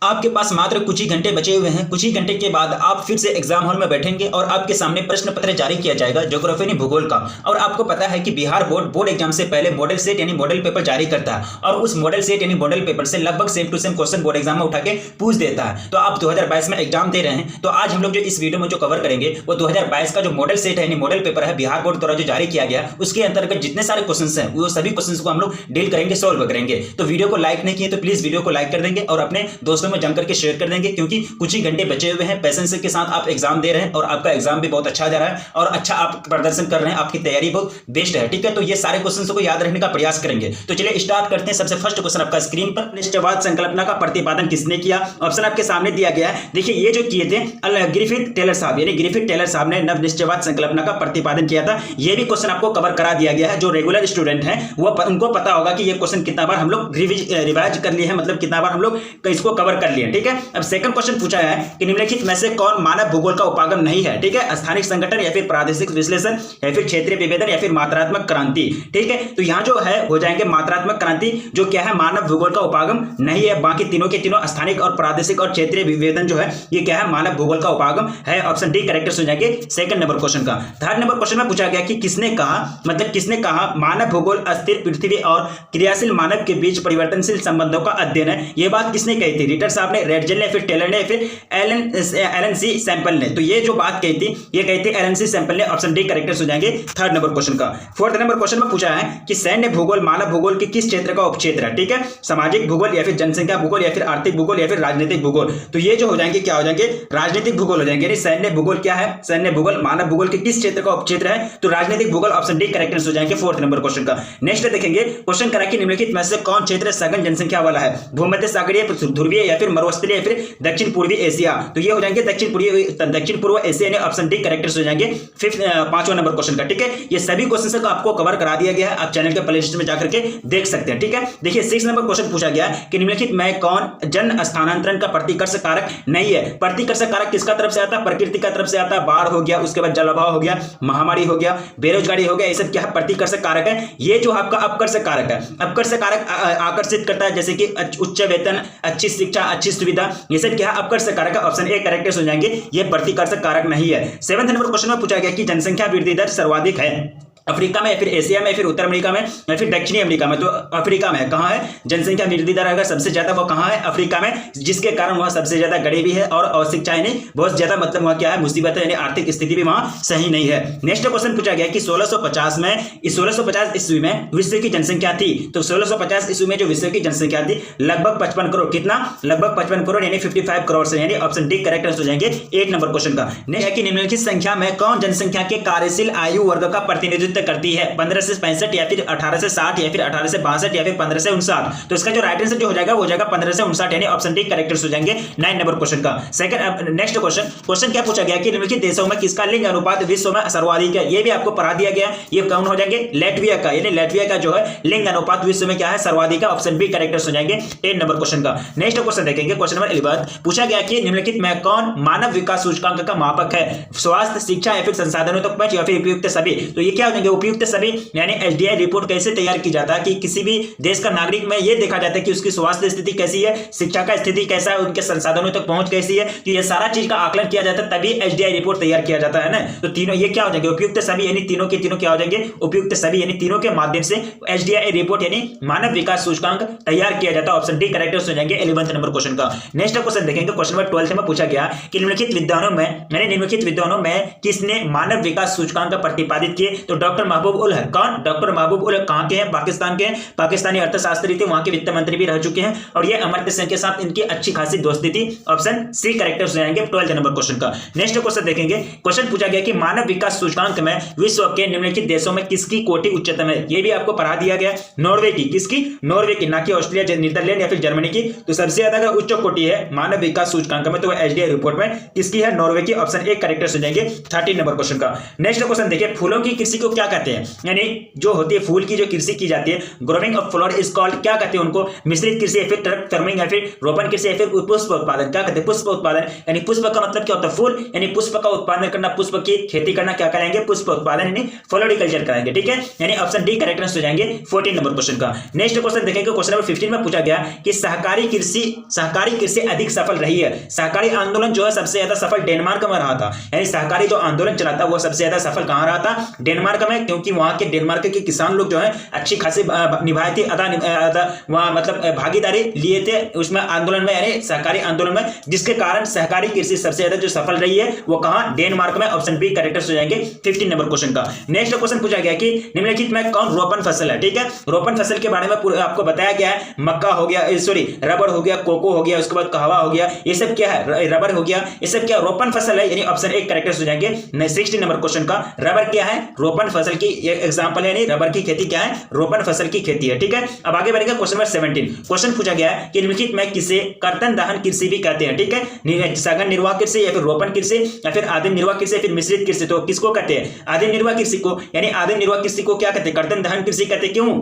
आपके पास मात्र कुछ ही घंटे बचे हुए हैं। कुछ ही घंटे के बाद आप फिर से एग्जाम हॉल में बैठेंगे और आपके सामने प्रश्न पत्र जारी किया जाएगा ज्योग्राफी यानी भूगोल का। और आपको पता है कि बिहार बोर्ड एग्जाम से पहले मॉडल सेट यानी मॉडल पेपर जारी करता है और उस मॉडल सेट यानी मॉडल पेपर से लगभग same to same question board exam में उठा के पूछ देता है। तो आप 2022 में एग्जाम दे रहे हैं, तो आज हम लोग जो इस वीडियो में जो कवर करेंगे वो 2022 का जो मॉडल सेट है यानी मॉडल पेपर है बिहार बोर्ड द्वारा जो जारी किया गया, उसके अंतर्गत जितने सारे क्वेश्चन हैं वो सभी क्वेश्चन को हम लोग डील करेंगे, सॉल्व करेंगे। तो वीडियो को लाइक नहीं किए तो प्लीज वीडियो को लाइक कर देंगे और अपने दोस्तों में जमकर के शेयर कर देंगे, क्योंकि कुछ ही घंटे बचे हुए हैं। पेशेंस के साथ आप एग्जाम दे रहे हैं और आपका एग्जाम भी बहुत अच्छा जा रहा है और अच्छा आप प्रदर्शन कर रहे हैं, आपकी तैयारी बहुत बेस्ट है। ठीक है, तो ये सारे क्वेश्चंस को याद रखने का प्रयास करेंगे। तो चलिए स्टार्ट करते हैं। सबसे फर्स्ट क्वेश्चन आपका स्क्रीन पर, निश्चयवाद संकल्पना का प्रतिपादन किसने किया? ऑप्शन आपके सामने दिया गया है। देखिए ये जो किए थे ग्रिफिथ टेलर साहब, यानी ग्रिफिथ टेलर साहब ने नव निश्चयवाद संकल्पना का प्रतिपादन किया था। ये भी क्वेश्चन आपको कवर करा दिया गया है। जो रेगुलर स्टूडेंट हैं वो उनको पता होगा कि ये क्वेश्चन कितना बार हम लोग रिवाइज कर लिए हैं, मतलब कितना बार हम लोग इसको कवर कर लिए। ठीक है, अब सेकंड क्वेश्चन पूछा है कि निम्नलिखित में से कौन मानव भूगोल का उपागम नहीं है? ठीक है, स्थानिक संगठन या फिर प्रादेशिक विश्लेषण या फिर क्षेत्रीय विभेदन या फिर मात्रात्मक क्रांति। ठीक है, तो यहां जो है हो जाएंगे मात्रात्मक क्रांति, जो क्या है मानव भूगोल का उपागम नहीं है। बाकी तीनों के तीनों स्थानिक और प्रादेशिक और क्षेत्रीय विभेदन जो है ये क्या है मानव भूगोल का उपागम है। ऑप्शन डी करेक्ट हो जाएंगे सेकंड नंबर क्वेश्चन का। थर्ड नंबर क्वेश्चन में पूछा गया कि किसने कहा, मतलब किसने कहा मानव भूगोल अस्थिर पृथ्वी और क्रियाशील मानव के बीच परिवर्तनशील संबंधों का अध्ययन है? ये बात किसने कही थी? रिटर साहब ने, रेडजेल ने, फिर टेलर ने, फिर एलन सी सैंपल ने। तो ये जो बात कही थी ये कही थी एलन सी सैंपल ने। ऑप्शन डी करेक्ट हो जाएंगे थर्ड नंबर क्वेश्चन का। फोर्थ नंबर क्वेश्चन में पूछा है कि सैन्य भूगोल मानव भूगोल के किस क्षेत्र का उपक्षेत्र है? ठीक है, सामाजिक भूगोल या फिर जनसंख्या भूगोल या फिर आर्थिक भूगोल या फिर राजनीतिक भूगोल। तो ये जो हो जाएंगे क्या हो जाएंगे राजनीतिक भूगोल हो जाएंगे। सैन्य भूगोल क्या है? सैन्य भूगोल मानव भूगोल के किस क्षेत्र का उपक्षेत्र है? तो राजनीतिक भूगोल। ऑप्शन डी करेक्ट हो जाएंगे फोर्थ नंबर क्वेश्चन का। नेक्स्ट देखेंगे क्वेश्चन करा कि निम्नलिखित में से कौन क्षेत्र सघन जनसंख्या वाला है? भूमध्य सागरीय, ध्रुवीय या फिर मरुस्थलीय या फिर दक्षिण पूर्वी एशिया। तो ये हो जाएंगे दक्षिण पूर्व एशिया ने। ऑप्शन डी करेक्ट हो जाएंगे फिफ्थ पांचवां नंबर क्वेश्चन का। ठीक है, ये सभी क्वेश्चन को आपको कवर करा दिया गया है, आप चैनल के प्लेलिस्ट में जाकर के देख सकते हैं। ठीक है, देखिए 6 नंबर क्वेश्चन पूछा गया कि निम्नलिखित में कौन जन स्थानांतरण का प्रतिकर्षक कारक नहीं है? प्रतिकर्षक कारक किसका तरफ से आता है? प्रकृति का तरफ से आता है। बाढ़ हो गया, उसके बाद जलवायु हो गया, महामारी हो गया, बेरोजगारी हो गया, ये सब क्या है प्रतिकर्षक कारक है। ये जो आपका अपकर्षक कारक है, अपकर्षक कारक आकर्षित करता है, जैसे कि उच्च वेतन, अच्छी शिक्षा, अच्छी सुविधा, ये सब क्या है अपकर्षक कारक है। ऑप्शन ए करेक्ट हो जाएंगे, ये प्रतिकर्षक कारक नहीं है। 7वें नंबर क्वेश्चन में पूछा गया कि जनसंख्या वृद्धि दर सर्वाधिक है अफ्रीका में या फिर एशिया में या फिर उत्तर अमेरिका में या फिर दक्षिणी अमेरिका में? तो अफ्रीका में। कहां है जनसंख्या वृद्धि दर अगर सबसे ज्यादा वो कहां है? अफ्रीका में, जिसके कारण वहां सबसे ज्यादा गरीबी है और अशिक्षा यानी बहुत ज्यादा, मतलब वहां क्या है मुसीबत है, यानी आर्थिक स्थिति भी वहां सही नहीं है। नेक्स्ट क्वेश्चन पूछा गया कि 1650 ईस्वी में विश्व की जनसंख्या थी। तो 1650 ईस्वी में जो विश्व की जनसंख्या थी लगभग 55 करोड़। कितना? लगभग 55 करोड़ यानी 55 करोड़ से, यानी ऑप्शन डी करेक्ट हो जाएंगे 8 नंबर क्वेश्चन का। नेक्स्ट है कि निम्नलिखित संख्या में कौन जनसंख्या के कार्यशील आयु वर्ग का प्रतिनिधित्व करती है? 15 से 65 या फिर 18 से 60 या फिर 18 से 62 या फिर 15 से 59। तो इसका जो राइट आंसर जो हो जाएगा वो हो जाएगा 15 से 59, यानी ऑप्शन डी करेक्ट हो जाएंगे 9 नंबर क्वेश्चन का। सेकंड नेक्स्ट क्वेश्चन क्या पूछा गया कि निम्नलिखित देशों में किसका लिंग अनुपात विश्व में सर्वाधिक है? ये भी आपको पढ़ा दिया गया। ये कौन हो जाएंगे? लेटविया का, यानी लेटविया का जो है लिंग अनुपात विश्व में क्या है सर्वाधिक है। ऑप्शन बी करेक्ट हो जाएंगे 10 नंबर क्वेश्चन का। नेक्स्ट क्वेश्चन देखेंगे क्वेश्चन नंबर 11 पूछा गया कि निम्नलिखित में कौन मानव विकास सूचकांक का मापक है? स्वास्थ्य, शिक्षा या फिर संसाधनों तक पहुंच या फिर उपयुक्त सभी। तो ये क्या हो जाएंगे उपयुक्त सभी, यानी एसडीआई रिपोर्ट कैसे तैयार की जाता है कि किसी भी देश का नागरिक में यह देखा जाता है कि उसकी स्वास्थ्य स्थिति कैसी है, शिक्षा का स्थिति कैसा है, उनके संसाधनों तक पहुंच कैसी है। तो ये सारा चीज का आकलन किया जाता है, तभी एसडीआई रिपोर्ट तैयार किया जाता है ना। तो तीनों ये क्या हो जाएंगे उपयुक्त सभी, यानी तीनों के तीनों क्या हो जाएंगे उपयुक्त सभी, यानी तीनों के माध्यम से एसडीआई रिपोर्ट यानी मानव विकास सूचकांक तैयार किया जाता है। ऑप्शन डी करेक्ट हो जाएंगे 11वें नंबर क्वेश्चन का। नेक्स्ट क्वेश्चन देखेंगे क्वेश्चन नंबर 12 में पूछा गया कि निम्नलिखित विद्वानों में किसने मानव विकास सूचकांक प्रतिपादित किए? तो डॉक्टर महबूब उल हक। कौन? डॉक्टर महबूब उल हक कहां के हैं? पाकिस्तान के हैं। पाकिस्तानी अर्थशास्त्री थे, वहां के वित्त मंत्री भी रह चुके हैं और ये अमर्त्य सेन के साथ इनकी अच्छी खासी दोस्ती थी। ऑप्शन सी करेक्ट हो जाएंगे 12 नंबर क्वेश्चन का। नेक्स्ट क्वेश्चन देखेंगे क्वेश्चन पूछा गया कि मानव विकास सूचकांक में विश्व के निम्नलिखित देशों में किसकी कोटि उच्चतम है? ये भी आपको पढ़ा दिया गया। नॉर्वे की। किसकी? नॉर्वे की, ना कि ऑस्ट्रेलिया, नीदरलैंड या फिर जर्मनी की। तो सबसे ज्यादा अगर उच्च कोटि है मानव विकास सूचकांक में तो एसडीआई रिपोर्ट में किसकी है? नॉर्वे की। ऑप्शन ए करेक्ट हो जाएंगे 13 नंबर क्वेश्चन का। नेक्स्ट क्वेश्चन देखिए फूलों की कृषि को क्या कहते हैं, यानी जो होती है फूल की जो कृषि की जाती है, growing of flower is called, क्या कहते हैं उनको, मिश्रित कृषि या फिर ट्रक फार्मिंग या फिर रोपण कृषि या फिर पुष्प उत्पादन, क्या कहते हैं, पुष्प उत्पादन। यानी पुष्प का मतलब क्या होता है, फूल, यानी पुष्प का उत्पादन करना, पुष्प की खेती करना, क्या कराएंगे, पुष्प उत्पादन यानी फ्लोरिकल्चर कराएंगे। ठीक है, यानी ऑप्शन डी करेक्ट आंसर हो जाएंगे 14 नंबर क्वेश्चन का। नेक्स्ट क्वेश्चन देखेंगे, क्वेश्चन नंबर 15 में पूछा गया कि सहकारी कृषि अधिक सफल रही है। सहकारी आंदोलन जो है सबसे ज्यादा सफल डेनमार्क में रहा था, यानी सहकारी जो आंदोलन चला था वो सबसे ज्यादा सफल कहां रहा था, डेनमार्क में, क्योंकि वहां के डेनमार्क के किसान लोग जो है अच्छी खासी निभाए थे, वहां मतलब भागीदारी लिए थे उसमें आंदोलन में, यानी सहकारी आंदोलन में, जिसके कारण सहकारी कृषि सबसे ज्यादा जो सफल रही है वो कहां, डेनमार्क में। ऑप्शन बी करेक्ट हो जाएंगे 15 नंबर क्वेश्चन का। नेक्स्ट क्वेश्चन पूछा गया कि निम्नलिखित में कौन रोपण फसल है। ठीक है, रोपण फसल के बारे में आपको बताया गया है, मक्का हो गया, सॉरी रबर हो गया, कोको हो गया, उसके बाद कहवा हो गया, ये सब क्या है, रबर हो गया, ये सब क्या रोपण फसल है, यानी ऑप्शन ए करेक्ट हो जाएंगे 16 नंबर क्वेश्चन का। रबर क्या है, रोपण फसल की एग्जांपल है, यानी रबर की खेती क्या है, रोपण फसल की खेती है। ठीक है, अब आगे बढ़ेगा क्वेश्चन नंबर 17। क्वेश्चन पूछा गया है कि निम्नलिखित में किसे कर्तन दहन कृषि भी कहते हैं। ठीक है, सघन निर्वाह कृषि या फिर रोपण कृषि या फिर आदिम निर्वाह कृषि या फिर मिश्रित कृषि, तो किसको कहते हैं, आदिम निर्वाह कृषि को, यानी आदिम निर्वाह कृषि को क्या कहते हैं, कर्तन दहन कृषि कहते हैं। क्यों,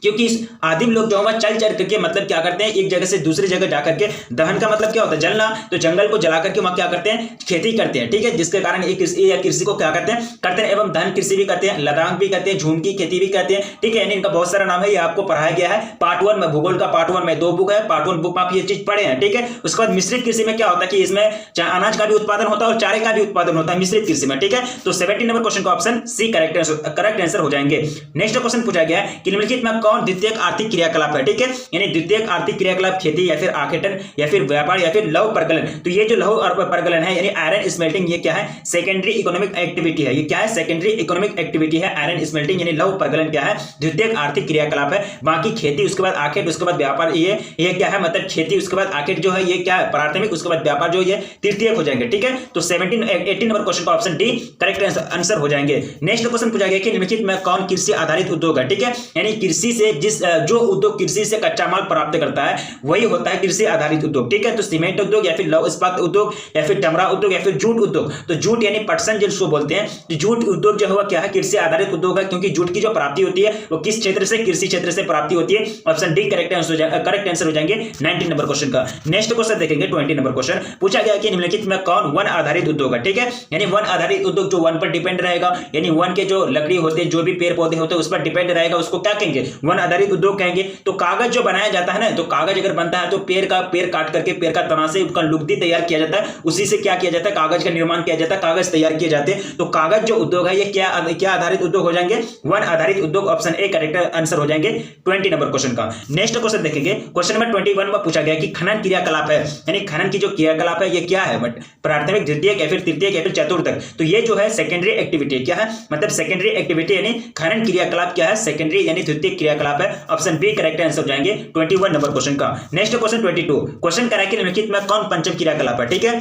क्योंकि आदिम लोग जो है चल चल करके मतलब क्या करते हैं, एक जगह से दूसरी जगह जाकर के, दहन का मतलब क्या होता है, जलना, तो जंगल को जला करके वहां क्या करते हैं, खेती करते हैं। ठीक है, जिसके कारण एक कृषि को क्या कहते हैं, करते हैं, एवं दहन कृषि भी कहते हैं, लदाख भी कहते हैं, झूम की खेती भी कहते हैं। ठीक है, यानी इनका बहुत सारा नाम है, ये आपको पढ़ाया गया है पार्ट 1 में, भूगोल का पार्ट 1 में 2 बुक है, पार्ट 1 बुक में आप ये चीज पढ़े हैं। ठीक है, उसके बाद मिश्रित कृषि में क्या होता है कि इसमें अनाज का भी उत्पादन होता है और चारे का भी उत्पादन होता है मिश्रित कृषि में। ठीक है, तो 17 नंबर क्वेश्चन का ऑप्शन सी करेक्ट आंसर हो जाएंगे। नेक्स्ट क्वेश्चन पूछा गया है कि निम्नलिखित में कौन द्वितीयक आर्थिक क्रियाकलाप है। ठीक है, यानी द्वितीयक आर्थिक क्रियाकलाप खेती या फिर आखेटन या फिर व्यापार या फिर लौह प्रगलन, तो ये जो लौह और प्रगलन है यानी आयरन स्मेल्टिंग, ये क्या है, सेकेंडरी इकोनॉमिक एक्टिविटी है। ये क्या है, सेकेंडरी इकोनॉमिक एक्टिविटी है आयरन स्मेल्टिंग, यानी लौह प्रगलन क्या है, द्वितीयक आर्थिक क्रियाकलाप है। बाकी खेती, उसके बाद आखेट, उसके बाद व्यापार, ये क्या है, मतलब खेती, उसके बाद आखेट जो है ये क्या है, प्राथमिक, उसके बाद व्यापार जो ये तृतीयक हो जाएंगे। ठीक है, तो 18 नंबर क्वेश्चन का ऑप्शन डी करेक्ट आंसर हो जाएंगे। नेक्स्ट क्वेश्चन पूछा गया कि निम्नलिखित में कौन कृषि आधारित उद्योग है। ठीक है, यानी कृषि से जो उद्योग कृषि से कच्चा माल प्राप्त करता है वही होता है कृषि आधारित उद्योग। ठीक है, तो सीमेंट उद्योग या फिर लौह इस्पात उद्योग या फिर चमड़ा उद्योग या फिर जूट उद्योग, तो जूट यानी पटसन जिसको बोलते हैं, तो जूट उद्योग जो है क्या है, कृषि आधारित उद्योग है, क्योंकि जूट की जो प्राप्ति होती है वो किस क्षेत्र से, कृषि क्षेत्र से प्राप्ति होती है। ऑप्शन डी करेक्ट आंसर हो जाएंगे 19 नंबर क्वेश्चन का। नेक्स्ट क्वेश्चन देखेंगे 20 नंबर क्वेश्चन पूछा गया कि निम्नलिखित में कौन वन आधारित उद्योग है। ठीक है, यानी वन आधारित उद्योग जो वन पर डिपेंड रहेगा, यानी वन के जो लकड़ी होते हैं, जो भी पेड़ पौधे होते हैं उस पर डिपेंड रहेगा, उसको क्या कहेंगे, वन आधारित उद्योग कहेंगे। तो कागज जो बनाया जाता है ना, तो कागज अगर बनता है तो पेड़ काट करके पेड़ का तना से उसका लुगदी तैयार किया जाता है, उसी से क्या किया जाता है, कागज का निर्माण किया जाता है, कागज तैयार किए जाते हैं। तो कागज जो उद्योग है ये क्या आधारित उद्योग हो जाएंगे, वन आधारित उद्योग। ऑप्शन ए करेक्ट आंसर हो जाएंगे 20 नंबर क्वेश्चन का। नेक्स्ट क्वेश्चन देखेंगे, क्वेश्चन नंबर 21 में पूछा गया कि खनन क्रियाकलाप है, यानी खनन की जो क्रियाकलाप है ये क्या है, प्राथमिक, द्वितीयक या फिर तृतीयक या फिर चतुर्थक, तो ये जो है सेकेंडरी एक्टिविटी क्या है, मतलब सेकेंडरी एक्टिविटी यानी खनन क्रियाकलाप क्या है, सेकेंडरी यानी द्वितीयक क्रियाकलाप है। ऑप्शन बी करेक्ट आंसर हो जाएंगे 21 नंबर क्वेश्चन का। नेक्स्ट क्वेश्चन 22 क्वेश्चन करा कि निम्नलिखित में कौन पंचम क्रियाकलाप है। ठीक है,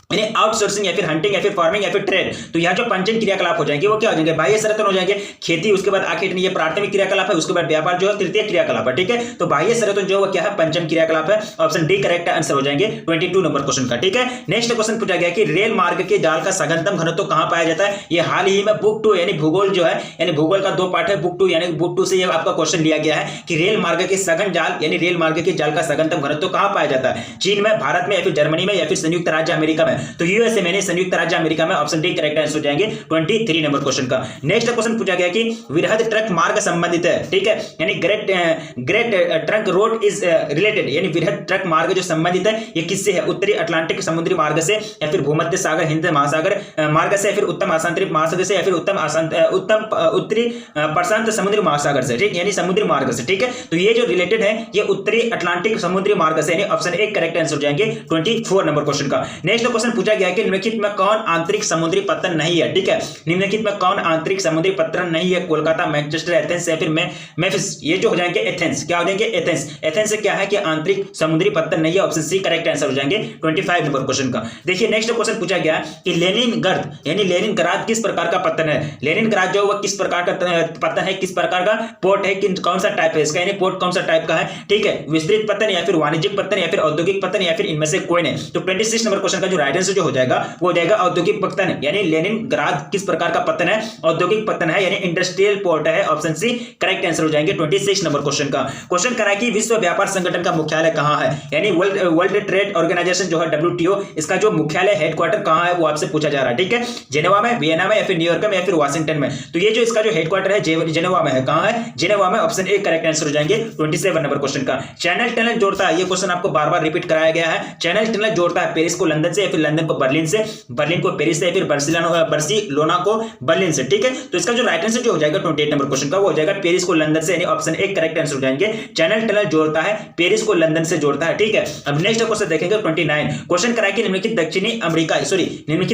यानी आउटसोर्सिंग या फिर हंटिंग या फिर फार्मिंग या फिर ट्रेड, तो यहाँ जो पंचम क्रियाकलाप हो जाएंगे वो क्या हो जाएंगे, बाह्य संरचना हो जाएंगे, खेती, उसके बाद आखेट, ये प्राथमिक क्रियाकलाप है, उसके बाद व्यापार जो है तृतीय क्रियाकलाप है। ठीक है, तो बाह्य संरचना जो है क्या है, पंचम क्रियाकलाप है। ऑप्शन डी करेक्ट आंसर हो जाएंगे 22 नंबर क्वेश्चन का। ठीक है, नेक्स्ट क्वेश्चन पूछा गया कि रेल मार्ग के जाल का सघनतम घनत्व कहां पाया जाता है। ये हाल ही में बुक 2 यानी भूगोल जो है, यानी भूगोल का 2 पार्ट है, बुक 2 यानी बुक 2 से ये आपका क्वेश्चन लिया गया है कि रेल मार्ग के सघन जाल यानी रेल मार्ग के जाल का सघनतम घनत्व कहां पाया जाता है, चीन में, भारत में या फिर जर्मनी में या फिर संयुक्त राज्य अमेरिका में, तो यूएसए में, संयुक्त राज्य अमेरिका में। ऑप्शन डी करेक्ट आंसर हो जाएंगे 23 नंबर क्वेश्चन का। नेक्स्ट क्वेश्चन पूछा गया कि वृहद ट्रक मार्ग संबंधित है। ठीक है, यानी great truck road is related, यानी वृहद ट्रक मार्ग जो संबंधित है ये किससे है, उत्तरी अटलांटिक समुद्री मार्ग से या फिर भूमध्य सागर हिंद महासागर मार्ग से या फिर उत्तम आशांतरिक महासागर से या फिर उत्तम उत्तरी प्रशांत समुद्री महासागर से। ठीक, यानी समुद्री मार्ग से। ठीक है, तो ये जो रिलेटेड है ये उत्तरी अटलांटिक समुद्री मार्ग से, यानी ऑप्शन ए करेक्ट आंसर हो जाएंगे 24 नंबर क्वेश्चन का। नेक्स्ट क्वेश्चन पूछा गया कि निम्नलिखित में कौन आंतरिक समुद्री पतन नहीं है। ठीक है, निम्नलिखित में कौन आंतरिक समुद्री पतन नहीं है, कोलकाता, मैनचेस्टर, एथेंस या फिर मेम्फिस, ये जो हो जाएंगे एथेंस, क्या हो जाएंगे, एथेंस। एथेंस से क्या है कि आंतरिक समुद्री पतन नहीं है। ऑप्शन सी करेक्ट आंसर हो जाएंगे 25 नंबर क्वेश्चन का। देखिए नेक्स्ट क्वेश्चन पूछा गया कि लेनिनग्राद यानी लेनिनग्राद किस प्रकार का पतन है। लेनिनग्राद जो है किस प्रकार का पतन है, किस प्रकार का पोर्ट है, कौन सा टाइप है इसका, यानी पोर्ट कौन सा टाइप का है। ठीक है, विस्तृत पतन या फिर वाणिज्यिक पतन या फिर औद्योगिक पतन या फिर इनमें से कोई नहीं। तो 26 नंबर क्वेश्चन का जो राइट आंसर जो हो जाएगा वो हो जाएगा औद्योगिक पतन, यानी लेनिनग्राद किस प्रकार का पतन है, औद्योगिक पतन है, यानी इंडस्ट्रियल पोर्ट है। ऑप्शन सी करेक्ट आंसर हो जाएंगे 26 नंबर क्वेश्चन का। क्वेश्चन करा कि विश्व व्यापार संगठन का मुख्यालय कहां है, यानी वर्ल्ड ट्रेड ऑर्गेनाइजेशन जो है WTO, इसका जो मुख्यालय हेडक्वार्टर कहां है वो आपसे पूछा जा रहा है। ठीक है, जेनेवा में, वियना में, या फिर न्यूयॉर्क में, या फिर वाशिंगटन में। तो ये जो इसका जो हेडक्वार्टर है जेनेवा में है। कहां है? जेनेवा में। ऑप्शन ए करेक्ट आंसर हो जाएंगे 27 नंबर क्वेश्चन का। चैनल टनल जोड़ता है, ये क्वेश्चन आपको बार बार रिपीट कराया गया है। चैनल टनल जोड़ता है पेरिस को लंदन से, या फिर लंदन को बर्लिन से, बर्लिन को पेरिस से, या फिर बार्सिलोना को बर्लिन से। ठीक है, तो इसका जो राइट आंसर जो हो जाएगा 28 नंबर क्वेश्चन का वो हो जाएगा पेरिस को लंदन से, यानी ऑप्शन ए करेक्ट आंसर हो जाएंगे। चैनल टनल जोड़ता है पेरिस को लंदन से जोड़ता है। ठीक है, अब नेक्स्ट क्वेश्चन देखेंगे 29। क्वेश्चन कराया कि निम्नलिखित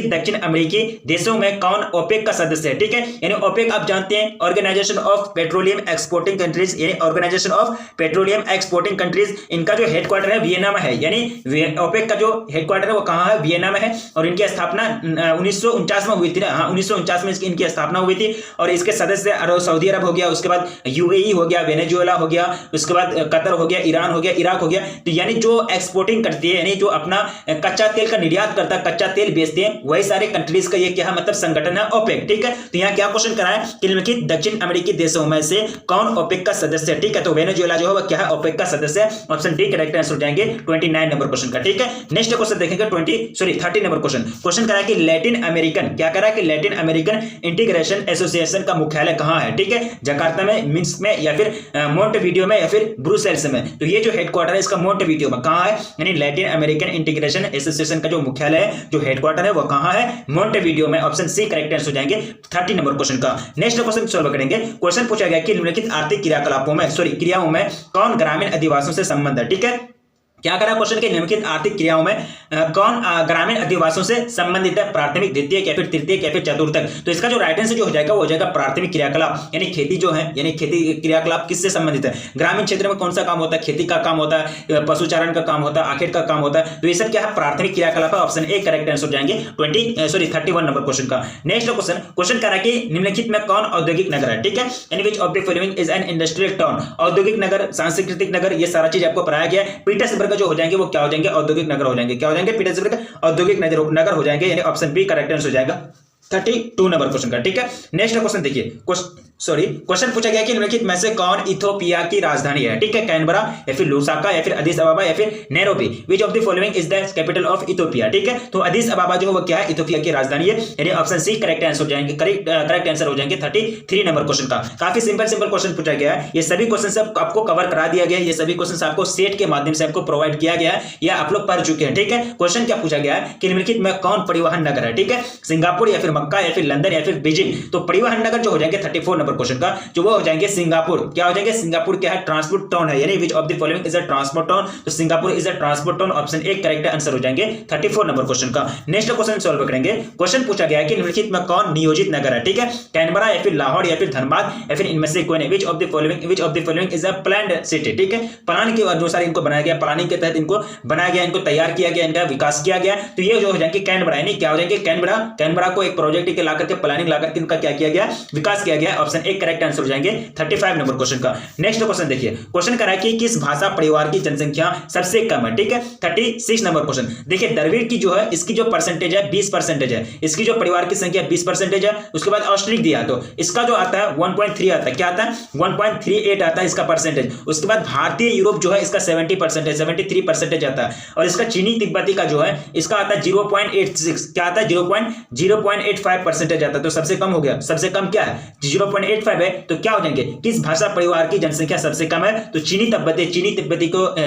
दक्षिण अमेरिकी देशों में कौन ओपेक का सदस्य है। ठीक है, यानी ओपेक आप जानते हैं Organization of Petroleum Exporting Countries, यानी Organization of Petroleum Exporting Countries, इनका जो हेडक्वार्टर है वियना में है। यानी ओपेक का जो हेडक्वार्टर है वो कहां है? वियना में है। और इनकी स्थापना 1949 में हुई थी ना। हाँ, 1949 में इनकी स्थापना हुई थी। और इसके सदस्य सऊदी अरब हो गया, उसके बाद UAE हो गया, वेनेजुएला हो गया, उसके बाद कतर हो गया, ईरान हो गया, इराक हो गया। तो यानी जो एक्सपोर्टिंग करती है, यानी जो अपना कच्चा तेल का निर्यात करता है, कच्चा तेल बेचते हैं, वही सारे कंट्रीज का ये क्या है, मतलब संगठन है ओपेक। ठीक है, तो यहाँ क्या क्वेश्चन करा है कि निम्नलिखित दक्षिण अमेरिकी देशों में से कौन ओपेक का सदस्य है। ठीक है, तो वेनेजुएला जो है वह क्या है? ओपेक का सदस्य है। ऑप्शन डी करेक्ट आंसर हो जाएंगे 29 नंबर क्वेश्चन का। ठीक है, नेक्स्ट क्वेश्चन देखेंगे 30 नंबर क्वेश्चन। क्वेश्चन करा है कि लैटिन अमेरिकन, क्या करा है कि लैटिन अमेरिकन इंटीग्रेशन एसोसिएशन का मुख्यालय कहां है। ठीक है, जकार्ता में, मिन्स्क में, या फिर मोंटेवीडियो में, या फिर ब्रुसेल्स में। तो ये जो हेडक्वार्टर है इसका मोंटेवीडियो में कहां है, यानी लैटिन अमेरिकन इंटीग्रेशन एसोसिएशन का जो मुख्यालय है, जो हेडक्वार्टर है वो कहां है? मोंटेवीडियो में। ऑप्शन सी करेक्ट आंसर हो जाएंगे 30 नंबर क्वेश्चन का। नेक्स्ट क्वेश्चन सॉल्व करेंगे। क्वेश्चन पूछा गया कि निम्नलिखित आर्थिक क्रियाओं में कौन ग्रामीण अधिवासियों से संबंध है। ठीक है, क्या करा क्वेश्चन के निम्नलिखित आर्थिक क्रियाओं में कौन ग्रामीण अधिवासियों से संबंधित है? प्राथमिक, द्वितीयक, या फिर तृतीयक, या फिर चतुर्थक। तो इसका जो राइट आंसर जो हो जाएगा वो हो जाएगा प्राथमिक क्रियाकलाप, यानी खेती जो है, यानी खेती क्रियाकलाप किससे संबंधित है? ग्रामीण क्षेत्र में कौन सा काम होता है? खेती का काम होता है, पशुचारण का काम होता है, आखेट का काम होता है। तो ये सब क्या है? प्राथमिक क्रियाकलाप है। ऑप्शन ए करेक्ट आंसर हो जाएंगे 31 नंबर क्वेश्चन का। नेक्स्ट क्वेश्चन करा कि निम्नलिखित में कौन औद्योगिक नगर है। ठीक है, यानी which of the following is an industrial town. औद्योगिक नगर, सांस्कृतिक नगर, ये सारा चीज आपको पढ़ाया गया है। पीटर्सबर्ग जो हो जाएंगे वो क्या हो जाएंगे? औद्योगिक नगर हो जाएंगे। क्या हो जाएंगे? पीटर्सबर्ग औद्योगिक नगर हो जाएंगे, यानी ऑप्शन बी करेक्ट आंसर हो जाएगा 32 नंबर क्वेश्चन का। ठीक है, नेक्स्ट क्वेश्चन देखिए। क्वेश्चन पूछा गया कि निम्नलिखित में से कौन इथियोपिया की राजधानी है। ठीक है, कैनबरा, या फिर लुसाका, या फिर अदिस अबाबा, या फिर Nairobi. Which of the following is the capital of Ethiopia. ठीक है, तो अदिस अबाबा जो है वो क्या है? इथियोपिया की राजधानी है, यानी ऑप्शन सी करेक्ट आंसर हो जाएंगे। करेक्ट आंसर हो जाएंगे 33 नंबर क्वेश्चन का। काफी सिंपल क्वेश्चन पूछा गया है। ये सभी क्वेश्चन आपको कवर करा दिया गया है। ये सभी क्वेश्चन आपको सेट के माध्यम से आपको प्रोवाइड किया गया है, या आप लोग पढ़ चुके हैं। ठीक है, क्वेश्चन क्या पूछा गया है कि निम्नलिखित में कौन परिवहन नगर है। ठीक है, सिंगापुर, या फिर मक्का, या फिर लंदन, या फिर बीजिंग। तो परिवहन नगर जो हो जाएंगे 34 नंबर क्वेश्चन का, जो वो हो जाएंगे सिंगापुर। क्या हो जाएंगे? सिंगापुर क्या है? ट्रांसपोर्ट टाउन है, यानी which of the following is a transport town. तो Singapore is a transport town. Option A correct answer हो जाएंगे 34 नंबर क्वेश्चन का। नेक्स्ट क्वेश्चन सॉल्व करेंगे। क्वेश्चन पूछा गया है कि निम्नलिखित में कौन नियोजित नगर है। ठीक है, कैनबरा, या फिर लाहौर, या फिर धनबाद, या फिर इनमें से कोई नहीं। विच of the following is a planned city. ठीक है, प्लान के अनुसार इनको बनाया गया, प्लानिंग के तहत इनको बनाया गया, इनको तैयार किया गया, इनका विकास किया गया। तो ये जो हो जाएंगे कैनबरा, यानी क्या हो जाएंगे? कैनबरा को एक प्रोजेक्ट के लाकर के प्लानिंग लाकर के इनका क्या किया गया? विकास किया गया। ऑप्शन ए करेक्ट आंसर हो जाएंगे 35 नंबर क्वेश्चन का। नेक्स्ट क्वेश्चन देखिए। क्वेश्चन करा कि किस भाषा परिवार की जनसंख्या सबसे कम है। ठीक है, 36 नंबर क्वेश्चन देखिए। द्रविड़ की जो है इसकी जो परसेंटेज है 20% है, इसकी जो परिवार की संख्या 20% है। उसके बाद ऑस्ट्रिक दिया तो इसका जो आता है 1.3 आता है। क्या आता है? 1.38 आता है इसका परसेंटेज। उसके बाद भारतीय यूरोप जो है इसका 70% है, 73% आता है। और इसका चीनी तिब्बती का जो है इसका आता है 0.86। क्या आता है? 0.85% आता है। तो सबसे कम हो गया। सबसे कम क्या है? 0.85 है। तो क्या हो जाएंगे? किस भाषा परिवार की जनसंख्या सबसे कम है? तो चीनी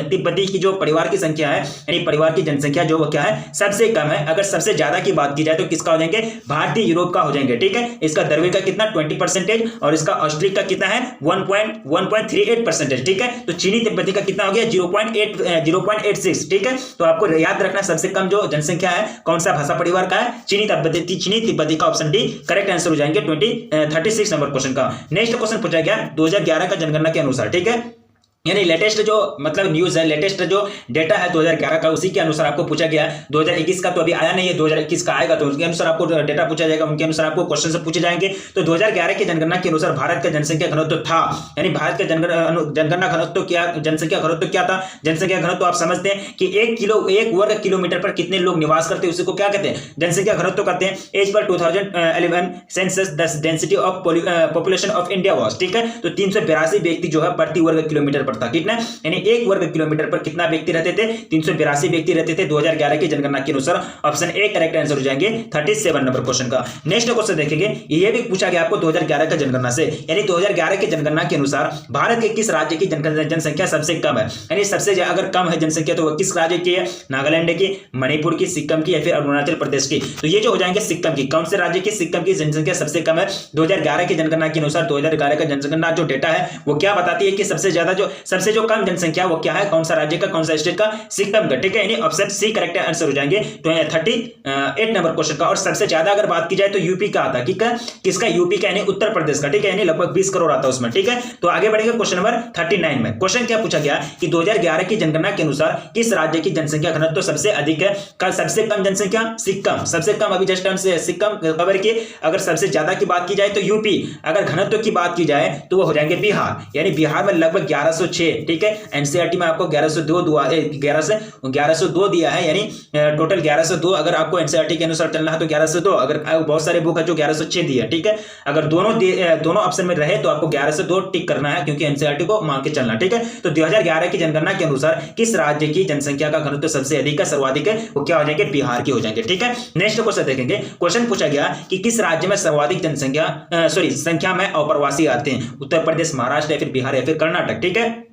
तिब्बती की जो परिवार की संख्या है, यानी परिवार की जनसंख्या जो वो क्या है? सबसे कम है। अगर सबसे ज्यादा की बात की जाए तो किसका हो जाएंगे? भारतीय यूरोप का हो जाएंगे। ठीक है, इसका द्रविड़ का कितना 20% और इसका ऑस्ट्रिक का कितना है 1.38%। ठीक है, तो चीनी तिब्बती का कितना हो गया 0.86। ठीक है, तो आपको याद रखना सबसे कम जो जनसंख्या है कौन सा भाषा परिवार का है? चीनी तिब्बती का। ऑप्शन डी करेक्ट आंसर हो जाएंगे 36 नंबर क्वेश्चन का। नेक्स्ट क्वेश्चन पूछा गया 2011 का जनगणना के अनुसार। ठीक है, यानी लेटेस्ट जो मतलब न्यूज है, लेटेस्ट जो डेटा है 2011 का, उसी के अनुसार आपको पूछा गया है। 2021 का तो अभी आया नहीं है, 2021 का आएगा तो उसके अनुसार आपको डेटा पूछा जाएगा, उनके अनुसार आपको क्वेश्चन से पूछे जाएंगे। तो 2011 की जनगणना के अनुसार भारत का जनसंख्या घनत्व था, यानी भारत का जनगणना घनत्व क्या, जनसंख्या घनत्व क्या था? जनसंख्या घनत्व आप समझते हैं कि 1 वर्ग किलोमीटर पर कितने लोग निवास करते हैं, उसी को क्या कहते हैं? जनसंख्या घनत्व कहते हैं। As per 2011 census the density of population of India was, ठीक है। तो 382 व्यक्ति जो है प्रति वर्ग किलोमीटर पर था, कितना? यानी 1 वर्ग किलोमीटर पर कितना व्यक्ति रहते थे? 382 व्यक्ति रहते थे 2011 की जनगणना के अनुसार। ऑप्शन ए करेक्ट आंसर हो जाएंगे 37 नंबर क्वेश्चन का। नेक्स्ट क्वेश्चन देखेंगे, ये भी पूछा गया आपको 2011 का जनगणना से, यानी 2011 की जनगणना के अनुसार भारत के किस राज्य की जनसंख्या सबसे कम है? यानी सबसे अगर कम है जनसंख्या तो वो किस राज्य की है? नागालैंड की, मणिपुर की, सिक्किम की या फिर अरुणाचल प्रदेश की? तो ये जो हो जाएंगे सिक्किम की। कौन से राज्य की? सिक्किम की जनसंख्या सबसे कम है 2011 की जनगणना के अनुसार। 2011 का जनगणना जो डेटा है वो क्या बताती है कि सबसे जो कम जनसंख्या वो क्या है? कौन सा राज्य का, कौन सा स्टेट का? सिक्किम का, ठीक है। यानी ऑप्शन सी करेक्ट आंसर हो जाएंगे। तो 38 नंबर क्वेश्चन का। और सबसे ज्यादा अगर बात की जाए तो यूपी का आता, ठीक है। किसका? यूपी का, यानी उत्तर प्रदेश का, ठीक है। यानी लगभग 20 करोड़ आता है उसमें, ठीक है। तो आगे बढ़ेंगे क्वेश्चन नंबर 39 में। क्वेश्चन क्या पूछा गया कि 2011 की जनगणना के अनुसार किस राज्य की जनसंख्या घनत्व तो सबसे अधिक है? सबसे कम जनसंख्या सिक्किम, सबसे कम अभी जस्ट हमसे सिक्किम कवर की। अगर सबसे ज्यादा की बात की जाए तो यूपी, अगर घनत्व की बात की जाए तो वो हो जाएंगे बिहार, यानी बिहार में लगभग 1106, ठीक है। एनसीईआरटी में आपको 1102 दिया है, यानी टोटल 1102। अगर आपको एनसीईआरटी के अनुसार चलना है तो 1102, अगर बहुत सारे बुक है जो 1106 दिया, ठीक है। अगर दोनों ऑप्शन में रहे तो आपको 1102 टिक करना है, क्योंकि एनसीईआरटी को मान के चलना, ठीक है। तो 2011 की जनगणना के अनुसार किस राज्य की जनसंख्या का घनत्व सबसे अधिक है, सर्वाधिक है? वो क्या हो जाएंगे? बिहार की हो जाएंगे, ठीक है। नेक्स्ट क्वेश्चन देखेंगे। क्वेश्चन पूछा गया कि किस राज्य में सर्वाधिक संख्या में अप्रवासी आते हैं? उत्तर प्रदेश, महाराष्ट्र या फिर बिहार या फिर कर्नाटक, ठीक है।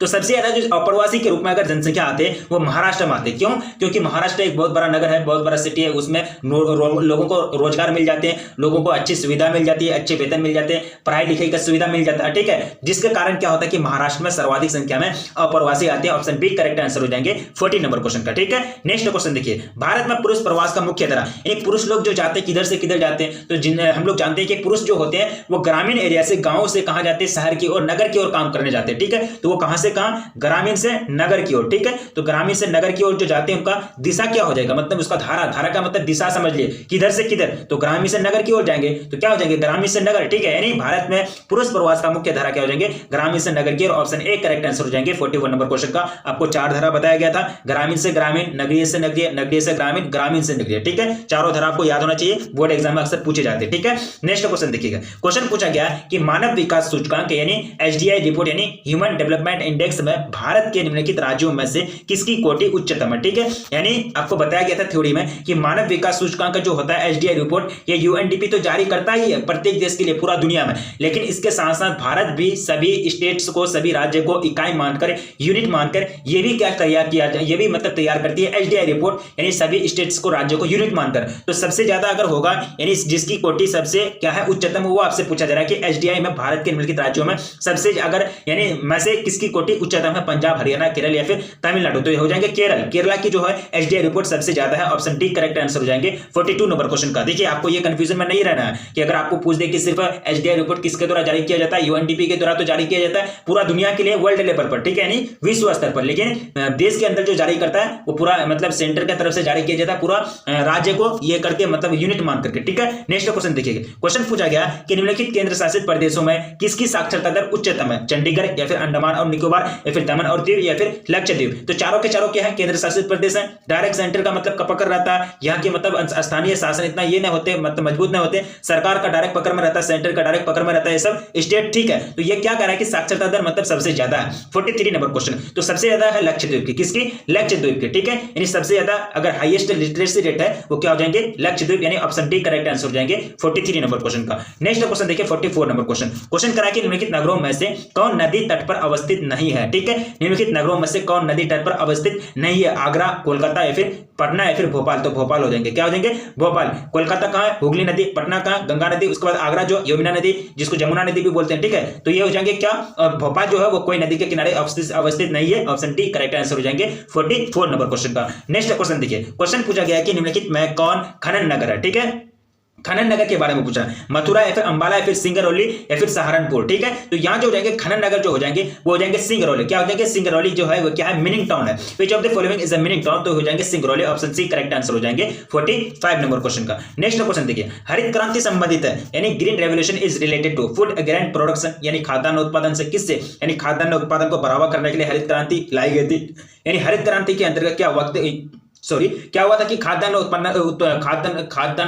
तो सबसे ज्यादा जो अप्रवासी के रूप में अगर जनसंख्या आते हैं वो महाराष्ट्र में आते हैं। क्यों? क्योंकि महाराष्ट्र एक बहुत बड़ा नगर है, बहुत बड़ा सिटी है, उसमें लोगों को रोजगार मिल जाते हैं, लोगों को अच्छी सुविधा मिल जाती है, अच्छे वेतन मिल जाते हैं, पढ़ाई लिखाई का सुविधा मिल जाता है, ठीक है। जिसके कारण क्या होता है कि महाराष्ट्र में सर्वाधिक संख्या में अप्रवासी आते हैं। ऑप्शन बी करेक्ट आंसर हो जाएंगे 40 नंबर क्वेश्चन का, ठीक है। नेक्स्ट क्वेश्चन देखिए, भारत में पुरुष प्रवास का मुख्य धारा, एक पुरुष लोग जो जाते हैं किधर से किधर जाते हैं? तो हम लोग जानते हैं कि पुरुष जो होते हैं वो ग्रामीण एरिया से, गाँव से कहाँ जाते हैं? शहर की और नगर की ओर काम करने जाते हैं, ठीक है। तो वो कहां से कहां? ग्रामीण से नगर की ओर, ठीक है। तो ग्रामीण से नगर की ओर जो जाते हैं उनका दिशा क्या हो जाएगा? मतलब उसका धारा का मतलब दिशा समझ लिए, किधर से किधर? तो ग्रामीण से नगर की ओर जाएंगे तो क्या हो जाएंगे? ग्रामीण से नगर, ठीक है। यानी भारत में पुरुष प्रवास का मुख्य धारा क्या हो जाएंगे? ग्रामीण से नगर की ओर। ऑप्शन ए करेक्ट आंसर हो जाएंगे 41 नंबर क्वेश्चन का। आपको 4 धारा बताया गया था, ग्रामीण से ग्रामीण, नगरीय से नगरीय, नगरीय से ग्रामीण, ग्रामीण से नगरीय, ठीक है। चारों धारा आपको याद होना चाहिए, बोर्ड एग्जाम में अक्सर पूछे जाते हैं, ठीक है। नेक्स्ट क्वेश्चन देखिएगा। क्वेश्चन पूछा गया कि मानव विकास सूचकांक यानी एचडीआई रिपोर्ट यानी ह्यूमन डेवलपमेंट इंडेक्स में भारत के निम्नलिखित राज्यों में से किसकी कोटि उच्चतम है, ठीक है। यानी आपको बताया गया था थ्योरी में कि मानव विकास सूचकांक जो होता है एचडीआई रिपोर्ट, ये यूएनडीपी तो जारी करता ही है प्रत्येक देश के लिए पूरा दुनिया में, लेकिन इसके साथ साथ भारत भी सभी स्टेट्स को, सभी राज्य को इकाई मानकर, यूनिट मानकर ये भी क्या तैयार किया जाए, ये भी मतलब तैयार करती है एचडीआई रिपोर्ट, यानी सभी स्टेट्स को, राज्यों को यूनिट मानकर। तो सबसे ज्यादा अगर होगा यानी जिसकी कोटि सबसे क्या है उच्चतम, वो आपसे पूछा जा रहा है कि एचडीआई में भारत के निम्नलिखित राज्यों में सबसे अगर यानी में से किसकी कोटि उच्चतम है? पंजाब, हरियाणा, केरल या फिर तमिलनाडु? तो ये हो जाएंगे केरला की जो है एचडीआई रिपोर्ट सबसे ज्यादा है। ऑप्शन डी करेक्ट आंसर हो जाएंगे 42 नंबर क्वेश्चन का। देखिए आपको ये कंफ्यूजन में नहीं रहना है कि अगर आपको पूछ दे कि सिर्फ एचडीआई रिपोर्ट किसके द्वारा जारी किया जाता है, यूएनडीपी के द्वारा तो जारी किया जाता है पूरा दुनिया के लिए, वर्ल्ड लेवल पर, ठीक है, यानी विश्व स्तर पर, लेकिन देश के अंदर जो जारी करता है वो पूरा मतलब सेंटर की तरफ से जारी किया जाता है, पूरा राज्य को ये करके मतलब यूनिट मान करके, ठीक है। नेक्स्ट क्वेश्चन देखिए। क्वेश्चन पूछा गया कि निम्नलिखित केंद्र शासित प्रदेशों में किसकी साक्षरता दर उच्चतम है? चंडीगढ़ या फिर अंडमान और निकोबार या फिर दमन और दीव या फिर लक्षद्वीप? तो चारों के चारों क्या है? केंद्र शासित प्रदेश है। डायरेक्ट सेंटर का मतलब पकड़ रहता है, यहाँ के मतलब स्थानीय शासन इतना ये नहीं होते, मतलब मजबूत नहीं होते, सरकार का डायरेक्ट पकड़ में रहता है, सेंटर का डायरेक्ट पकड़ में रहता है, ये सब स्टेट, ठीक है। तो ये क्या कह रहा है कि साक्षरता दर मतलब सबसे ज्यादा है 43 नंबर क्वेश्चन। तो सबसे ज्यादा है लक्षद्वीप की, किसकी? लक्षद्वीप की, ठीक है। यानी सबसे ज्यादा अगर हाईएस्ट लिटरेसी रेट है वो क्या हो जाएंगे? लक्षद्वीप, यानी ऑप्शन डी करेक्ट आंसर हो जाएंगे 43 नंबर क्वेश्चन का। नेक्स्ट क्वेश्चन देखिए 44 नंबर क्वेश्चन। क्वेश्चन करा कि निम्नलिखित नगरों में से कौन नदी तट पर अवस्थित नहीं है, ठीक है। निम्नलिखित नगरों में से कौन नदी तट पर अवस्थित नहीं है? आगरा, कोलकाता या फिर पटना या फिर भोपाल? तो भोपाल हो जाएंगे, क्या हो जाएंगे? भोपाल। कोलकाता कहाँ है? हुगली नदी। पटना कहाँ? गंगा नदी। उसके बाद आगरा जो यमुना नदी, जिसको जमुना नदी भी बोलते हैं, ठीक है। तो ये हो जाएंगे क्या? भोपाल जो है वो कोई नदी के किनारे अवस्थित नहीं है। ऑप्शन डी करेक्ट आंसर हो जाएंगे 44 नंबर क्वेश्चन का। नेक्स्ट क्वेश्चन देखिए। क्वेश्चन पूछा गया है कि निम्नलिखित में कौन खनन नगर है, ठीक है। खनन नगर के बारे में पूछा, मथुरा या फिर अंबाला या फिर सिंगरौली या फिर सहारनपुर। ठीक है, तो यहाँ जो हो जाएंगे खनन नगर जो हो जाएंगे वो हो जाएंगे सिंगरौली। क्या हो जाएंगे? सिंगरौली जो है वो क्या है? मीनिंग टाउन है। Which of the following is a meaning town? तो हो जाएंगे Singrauli, option C correct answer हो जाएंगे 45 नंबर क्वेश्चन का। नेक्स्ट क्वेश्चन देखिए, हरित क्रांति संबंधित है यानी green revolution is related to food grain production, यानी खाद्यान्न उत्पादन से किससे, यानी खाद्यान्न उत्पादन को बढ़ावा करने के लिए हरित क्रांति लाई गई थी। यानी हरित क्रांति के अंतर्गत क्या हुआ था कि खाद्यान्न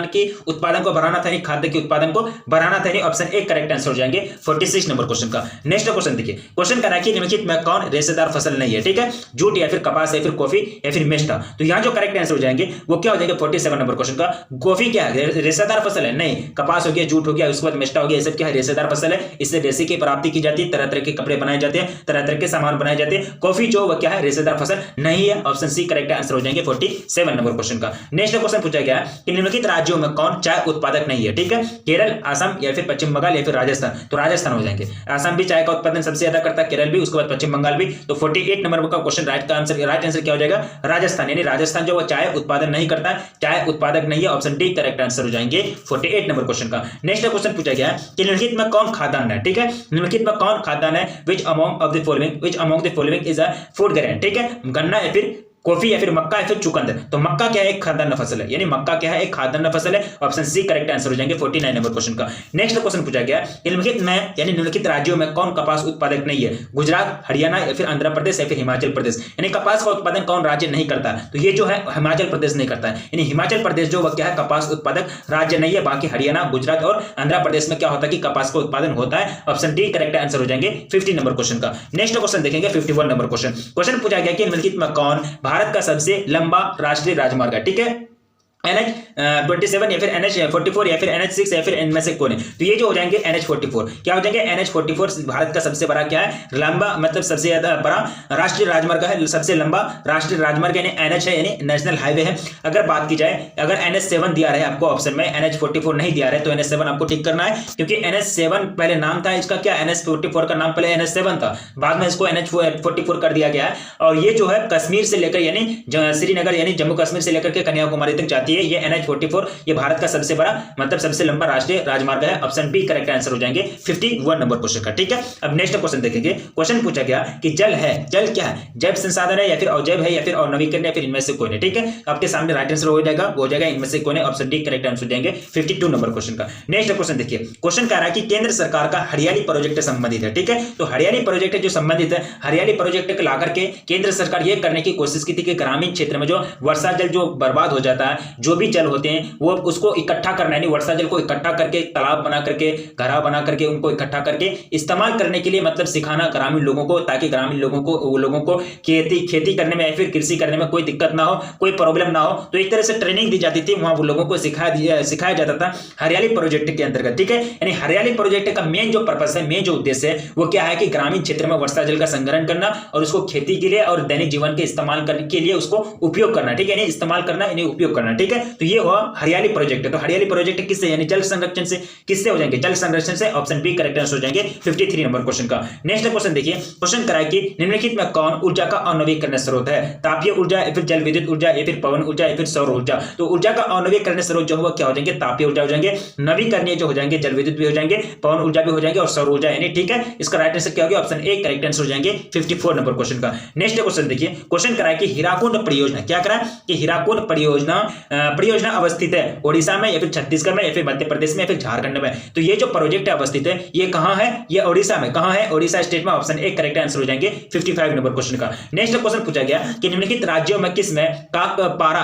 के उत्पादन को बढ़ाना था, यानी खाद्य के उत्पादन को बढ़ाना था, यानी ऑप्शन ए करेक्ट आंसर हो जाएंगे 46 नंबर क्वेश्चन का। नेक्स्ट क्वेश्चन देखिए, क्वेश्चन कह रहा है कि निम्नलिखित में कौन रेशेदार फसल नहीं है? ठीक है, जूट या फिर कपास या फिर कॉफी या फिर मेस्टा। तो यहाँ जो करेक्ट आंसर हो जाएंगे वो क्या हो जाएंगे 47 नंबर क्वेश्चन का। कॉफी क्या है? रेशेदार फसल है? नहीं। कपास हो गया, जूट हो गया, उसके बाद मेस्टा हो गया, ये सब क्या है? रेशेदार फसल है। इससे रेशे की प्राप्ति की जाती है, तरह तरह के कपड़े बनाए जाते हैं, तरह तरह के सामान बनाए जाते हैं। कॉफी जो वो क्या है? रेशेदार फसल नहीं है। ऑप्शन सी करेक्ट आंसर हो जाएंगे 47 नंबर क्वेश्चन का। नेक्स्ट क्वेश्चन पूछा गया कि निम्नलिखित राज्यों में कौन चाय उत्पादक नहीं है? ठीक है, केरल, असम या फिर पश्चिम बंगाल या फिर राजस्थान। तो राजस्थान हो जाएंगे। असम भी चाय का उत्पादन सबसे ज्यादा करता है, केरल भी, उसके बाद पश्चिम बंगाल भी। तो 48 नंबर का क्वेश्चन राइट आंसर क्या हो जाएगा? राजस्थान, यानी राजस्थान जो वो चाय उत्पादन नहीं करता है, चाय उत्पादक नहीं है। ऑप्शन डी करेक्ट आंसर हो जाएंगे 48 नंबर क्वेश्चन का। नेक्स्ट क्वेश्चन पूछा गया कि निम्नलिखित में कौन खाद्यान्न है? ठीक है, निम्नलिखित में कौन खाद्यान्न है? Which among the following is a food grain? ठीक है, गन्ना या फिर कॉफी या फिर मक्का या फिर चुकंद। तो मक्का क्या है? एक खाद्यान्न फसल है, यानी मक्का क्या है? एक खाद्यान्न फसल है। ऑप्शन सी करेक्ट आंसर हो जाएंगे 49 नंबर क्वेश्चन का। नेक्स्ट क्वेश्चन पूछा गया निम्नलिखित में यानी निम्नलिखित राज्यों में कौन कपास उत्पादक नहीं है? गुजरात, हरियाणा या फिर आंध्र प्रदेश या फिर हिमाचल प्रदेश। यानी कपास का उत्पादन कौन राज्य नहीं करता? तो ये जो है हिमाचल प्रदेश नहीं करता है, यानी हिमाचल प्रदेश जो वह क्या है? कपास उत्पादक राज्य नहीं है। बाकी हरियाणा, गुजरात और आंध्र प्रदेश में क्या होता है कि कपास का उत्पादन होता है। ऑप्शन डी करेक्ट आंसर हो जाएंगे 50 नंबर क्वेश्चन का। नेक्स्ट क्वेश्चन देखेंगे 51 नंबर क्वेश्चन पूछा गया कि निम्नलिखित में कौन भारत का सबसे लंबा राष्ट्रीय राजमार्ग है? ठीक है, NH27 या फिर NH44 या फिर NH6 या फिर इनमें से कौन है? तो ये जो हो जाएंगे NH44। क्या हो जाएंगे? NH44 भारत का सबसे बड़ा क्या है? लंबा, मतलब सबसे ज्यादा बड़ा राष्ट्रीय राजमार्ग है, सबसे लंबा राष्ट्रीय राजमार्ग यानी NH है, यानी नेशनल हाईवे है। अगर बात की जाए, अगर NH7 दिया रहे आपको ऑप्शन में, NH44 नहीं दिया रहे, तो NH7 आपको ठीक करना है, क्योंकि NH7 पहले नाम था इसका, क्या NH44 का नाम पहले NH7 था, बाद में इसको NH44 कर दिया गया है। और ये जो है कश्मीर से लेकर यानी श्रीनगर यानी जम्मू कश्मीर से लेकर के कन्याकुमारी तक जाती है। ये NH44 ये भारत का सबसे बड़ा मतलब सबसे लंबा राष्ट्रीय राजमार्ग है। ऑप्शन बी करेक्ट आंसर हो जाएंगे 51 नंबर क्वेश्चन का। ठीक है, अब नेक्स्ट क्वेश्चन देखेंगे। क्वेश्चन पूछा गया कि जल है, जल क्या है? जैव संसाधन है या फिर अजैव है या फिर अनवीकरण या फिर इनमें से कोई नहीं। ठीक है, आपके सामने राइट आंसर हो जाएगा, वो हो जाएगा इनमें से कोई नहीं। ऑप्शन डी करेक्ट आंसर हो जाएंगे 52 नंबर क्वेश्चन का। नेक्स्ट क्वेश्चन देखिए, क्वेश्चन कह रहा है कि केंद्र सरकार का हरियाली प्रोजेक्ट से संबंधित है। ठीक है, तो हरियाली प्रोजेक्ट जो संबंधित है, हरियाली प्रोजेक्ट को लाकर के केंद्र सरकार ये करने की कोशिश की थी कि ग्रामीण क्षेत्र में जो वर्षा जल जो बर्बाद हो जाता है, जो भी जल होते हैं वो उसको इकट्ठा करना, यानी वर्षा जल को इकट्ठा करके तालाब बना करके, घड़ा बना करके उनको इकट्ठा करके इस्तेमाल करने के लिए मतलब सिखाना ग्रामीण लोगों को, ताकि ग्रामीण लोगों को खेती करने में या फिर कृषि करने में कोई दिक्कत ना हो, कोई प्रॉब्लम ना हो। तो एक तरह से ट्रेनिंग दी जाती थी, वहां वो लोगों को सिखाया जाता था हरियाली प्रोजेक्ट के अंतर्गत। ठीक है, यानी हरियाली प्रोजेक्ट का मेन जो पर्पस है, मेन जो उद्देश्य है वो क्या है कि ग्रामीण क्षेत्र में वर्षा जल का संग्रहण करना और उसको खेती के लिए और दैनिक जीवन के इस्तेमाल करने के लिए उसको उपयोग करना। ठीक है, यानी इस्तेमाल करना यानी उपयोग करना। ठीक है, तो ये हुआ हरियाली प्रोजेक्ट है। तो हरियाली प्रोजेक्ट किससे, यानी जल संरक्षण से, किससे हो जाएंगे? जल संरक्षण से। ऑप्शन बी करेक्ट आंसर हो जाएंगे 53 नंबर क्वेश्चन का। नेक्स्ट क्वेश्चन देखिए, क्वेश्चन कराए कि निम्नलिखित में कौन ऊर्जा का अनवीकरणीय स्रोत है? तापीय ऊर्जा या फिर जल विद्युत ऊर्जा या फिर पवन ऊर्जा या फिर सौर ऊर्जा। तो ऊर्जा का अनवीकरणीय स्रोत जो होगा क्या हो जाएंगे? तापीय ऊर्जा हो जाएंगे, नवीकरणीय जो हो जाएंगे जल विद्युत भी हो जाएंगे, पवन ऊर्जा भी हो जाएंगे और सौर ऊर्जा, यानी ठीक है, इसका राइट आंसर क्या होगा? ऑप्शन ए करेक्ट आंसर हो जाएंगे 54 नंबर क्वेश्चन का। नेक्स्ट क्वेश्चन देखिए, क्वेश्चन कराए कि हीराकुंड परियोजना, क्या करा कि हीराकुंड परियोजना अवस्थित है ओडिशा में या फिर छत्तीसगढ़ में या फिर मध्य प्रदेश में या फिर झारखंड में। तो ये जो प्रोजेक्ट अवस्थित है ये कहां है? ये ओडिशा में। कहां है? ओडिशा स्टेट में। ऑप्शन ए करेक्ट आंसर हो जाएंगे 55 नंबर क्वेश्चन का। नेक्स्ट क्वेश्चन पूछा गया कि निम्नलिखित राज्यों में किस में काकरापाड़ा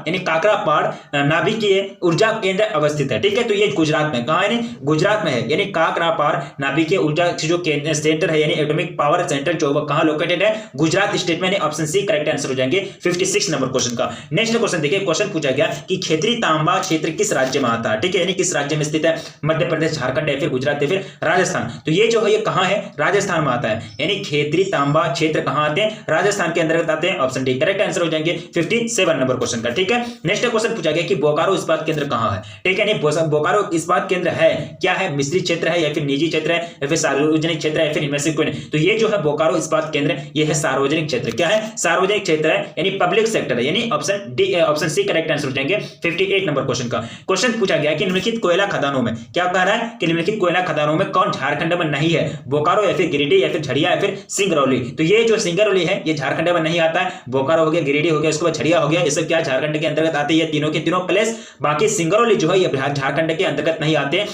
यानी काकरापाड़ नाभिकीय ऊर्जा केंद्र अवस्थित है? ठीक है, तो ये गुजरात में। कहां है? गुजरात में है, यानी काकरापाड़ नाभिकीय ऊर्जा जो सेंटर है यानी एटॉमिक पावर सेंटर जो कहां लोकेटेड है? गुजरात स्टेट में। ऑप्शन सी करेक्ट आंसर हो जाएंगे 56 नंबर क्वेश्चन का। नेक्स्ट क्वेश्चन देखिए, क्वेश्चन पूछा गया कि क्षेत्रीय तांबा क्षेत्र किस राज्य में आता है? ठीक है, यानी किस राज्य में स्थित है? मध्य प्रदेश, झारखंड या फिर गुजरात या फिर राजस्थान। तो ये जो है ये कहां है? राजस्थान में आता है, यानी क्षेत्रीय तांबा क्षेत्र कहां आते हैं? राजस्थान के अंतर्गत आते हैं। ऑप्शन डी करेक्ट आंसर हो जाएंगे 57 नंबर क्वेश्चन का। ठीक है, नेक्स्ट क्वेश्चन पूछा गया कि बोकारो इस्पात केंद्र कहां है? ठीक है, यानी बोकारो इस्पात केंद्र है क्या है? मिश्रित क्षेत्र है या फिर निजी क्षेत्र है या फिर सार्वजनिक क्षेत्र है या फिर इनमें से कोई नहीं? तो ये जो है बोकारो इस्पात केंद्र ये है सार्वजनिक क्षेत्र। क्या है? सार्वजनिक क्षेत्र है, यानी पब्लिक सेक्टर है, यानी option D option C correct answer हो जाएंगे 58 नंबर क्वेश्चन का। क्वेश्चन पूछा गया कि निम्नलिखित कोयला खदानों में, क्या कह रहा है कि निम्नलिखित कोयला खदानों में कौन झारखंड में नहीं है? बोकारो या फिर गिरिडीह या फिर झरिया या फिर सिंगरौली। तो ये जो सिंगरौली है ये झारखंड में नहीं आता है। बोकारो हो गया, गिरिडीह हो गया, उसके बाद झरिया हो गया, ये सब क्या झारखंड के अंतर्गत आते हैं, तीनों के तीनों प्लेस। बाकी सिंगरौली जो है ये झारखंड के अंतर्गत नहीं आते,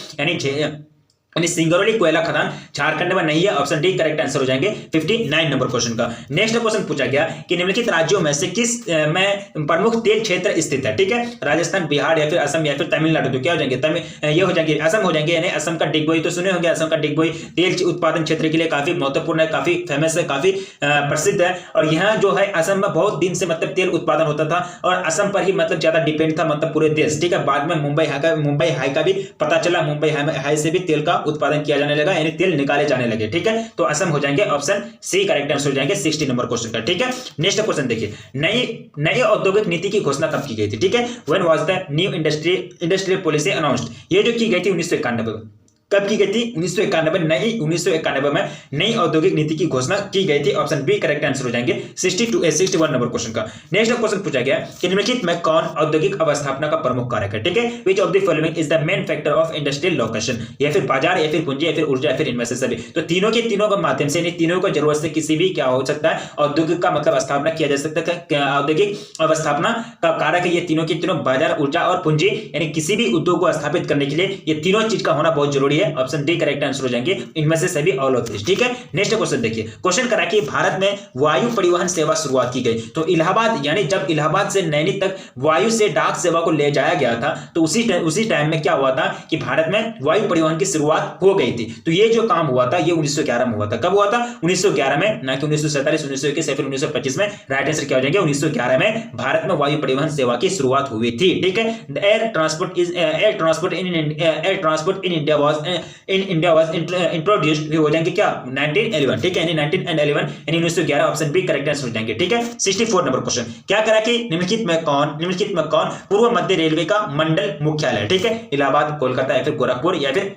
यानी सिंगरौली कोयला खदान झारखंड में नहीं है। ऑप्शन डी करेक्ट आंसर हो जाएंगे 59 नंबर क्वेश्चन का। नेक्स्ट क्वेश्चन पूछा गया कि निम्नलिखित राज्यों में से किस में प्रमुख तेल क्षेत्र स्थित है? ठीक है, राजस्थान, बिहार या फिर असम या फिर तमिलनाडु। तो क्या हो जाएंगे? ये हो जाएंगे असम हो जाएंगे, यानी असम का डिगबोई तो सुने होंगे। असम का डिगबोई तेल उत्पादन क्षेत्र के लिए काफी महत्वपूर्ण है, काफी फेमस है, काफी प्रसिद्ध है। और यहाँ जो है असम में बहुत दिन से मतलब तेल उत्पादन होता था और असम पर ही मतलब ज्यादा डिपेंड था मतलब पूरे देश। ठीक है, बाद में मुंबई हाई का भी पता चला, मुंबई हाई से भी तेल का उत्पादन किया जाने लगा, यानी तेल निकाले जाने लगे। ठीक है, तो असम हो जाएंगे, ऑप्शन सी करेक्ट आंसर हो जाएंगे 60 नंबर क्वेश्चन का। ठीक है, नेक्स्ट क्वेश्चन देखिए, नई औद्योगिक नीति की घोषणा कब की गई थी? ठीक है, when was the new industrial policy announced? ये जो की गई थी 1991 में। कब की गई थी? 1991 में नई औद्योगिक नीति की घोषणा की गई थी। ऑप्शन बी करेक्ट आंसर हो जाएंगे 61 नंबर क्वेश्चन का। नेक्स्ट क्वेश्चन पूछा गया कि निम्नलिखित में कौन औद्योगिक अवस्थापना का प्रमुख कारक है? ठीक है, which of the following is the main factor of industrial location? या फिर बाजार या फिर पूंजी या फिर ऊर्जा या फिर इनमें से सभी। तो तीनों के तीनों के माध्यम से, तीनों को जरूरत से किसी भी क्या हो सकता है औद्योगिक का मतलब स्थापना किया जा सकता है। औद्योगिक अवस्थापना का कारक है ये तीनों के तीनों, बाजार, ऊर्जा और पूंजी, यानी किसी भी उद्योग को स्थापित करने के लिए ये तीनों चीज का होना बहुत जरूरी है। ऑप्शन डी करेक्ट आंसर हो जाएंगे इनमें से सभी, ऑल ऑफ दिस। ठीक है, नेक्स्ट क्वेश्चन देखिए, क्वेश्चन करा कि भारत में वायु परिवहन सेवा शुरुआत की गई। तो इलाहाबाद, यानी जब इलाहाबाद से नैनी तक वायु से डाक सेवा को ले जाया गया था, तो उसी टाइम में क्या हुआ था कि भारत में वायु परिवहन की शुरुआत हो गई थी। तो ये जो काम हुआ था ये 1911 में हुआ था। कब हुआ था? 1911 में, ना कि 1947, 1921 या फिर 1925 में। राइट आंसर क्या हो जाएंगे? 1911 में भारत में वायु परिवहन सेवा की शुरुआत हुई थी। ठीक है, air transport in India was introduced हो जाएंगे क्या? 1911। ठीक है, यानी 1911 यानी 1911, ऑप्शन बी करेक्ट आंसर हो जाएंगे। ठीक है, 64 नंबर क्वेश्चन क्या करा कि निम्नलिखित में कौन पूर्व मध्य रेलवे का मंडल मुख्यालय है? ठीक है, इलाहाबाद, कोलकाता या फिर गोरखपुर या फिर